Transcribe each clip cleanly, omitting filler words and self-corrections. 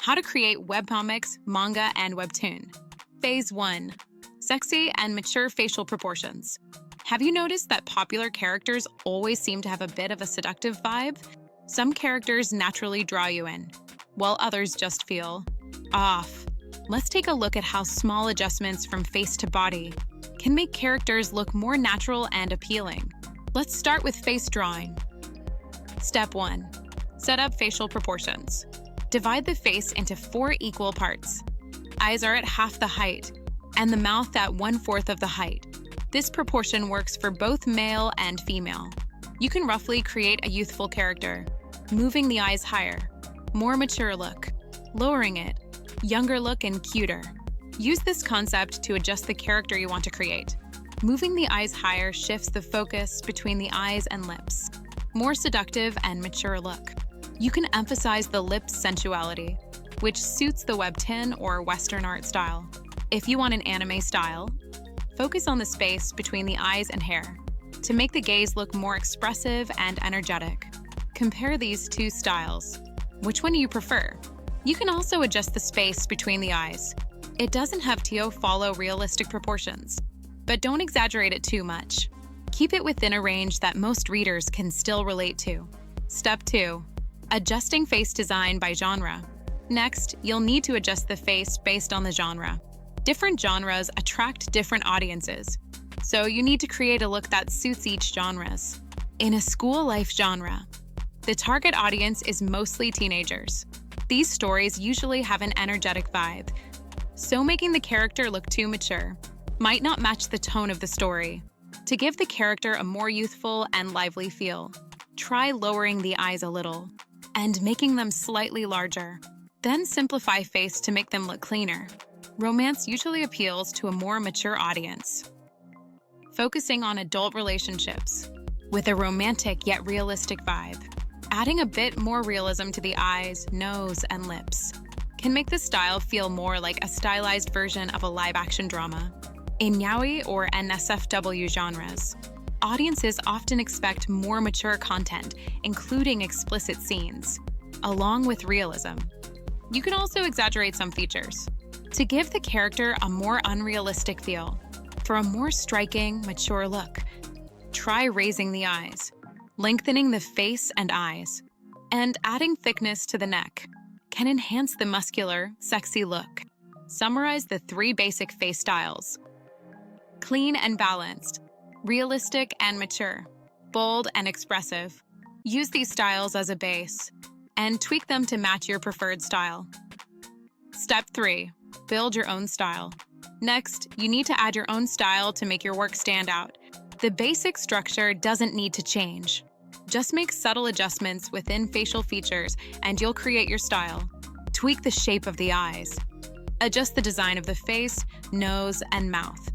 How to create webcomics, manga, and webtoon. Phase 1. Sexy and mature facial proportions. Have you noticed that popular characters always seem to have a bit of a seductive vibe? Some characters naturally draw you in, while others just feel off. Let's take a look at how small adjustments from face to body can make characters look more natural and appealing. Let's start with face drawing. Step 1. Set up facial proportions. Divide the face into 4 equal parts. Eyes are at half the height, and the mouth at 1/4 of the height. This proportion works for both male and female. You can roughly create a youthful character, moving the eyes higher, more mature look, lowering it, younger look and cuter. Use this concept to adjust the character you want to create. Moving the eyes higher shifts the focus between the eyes and lips. More seductive and mature look. You can emphasize the lips' sensuality, which suits the webtoon or Western art style. If you want an anime style, focus on the space between the eyes and hair to make the gaze look more expressive and energetic. Compare these two styles. Which one do you prefer? You can also adjust the space between the eyes. It doesn't have to follow realistic proportions, but don't exaggerate it too much. Keep it within a range that most readers can still relate to. Step 2. Adjusting face design by genre. Next, you'll need to adjust the face based on the genre. Different genres attract different audiences, so you need to create a look that suits each genre. In a school life genre, the target audience is mostly teenagers. These stories usually have an energetic vibe, so making the character look too mature might not match the tone of the story. To give the character a more youthful and lively feel, try lowering the eyes a little and making them slightly larger. Then simplify face to make them look cleaner. Romance usually appeals to a more mature audience. Focusing on adult relationships with a romantic yet realistic vibe. Adding a bit more realism to the eyes, nose, and lips can make the style feel more like a stylized version of a live-action drama. In yaoi or NSFW genres, audiences often expect more mature content, including explicit scenes, along with realism. You can also exaggerate some features to give the character a more unrealistic feel. For a more striking, mature look, try raising the eyes, lengthening the face and eyes, and adding thickness to the neck can enhance the muscular, sexy look. Summarize the 3 basic face styles: clean and balanced, realistic and mature, bold and expressive. Use these styles as a base and tweak them to match your preferred style. Step 3. Build your own style. Next, you need to add your own style to make your work stand out. The basic structure doesn't need to change. Just make subtle adjustments within facial features and you'll create your style. Tweak the shape of the eyes. Adjust the design of the face, nose, and mouth,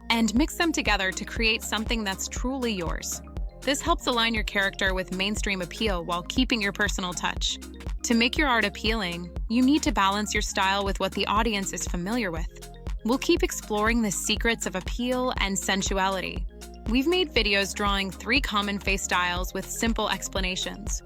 and mix them together to create something that's truly yours. This helps align your character with mainstream appeal while keeping your personal touch. To make your art appealing, you need to balance your style with what the audience is familiar with. We'll keep exploring the secrets of appeal and sensuality. We've made videos drawing 3 common face styles with simple explanations.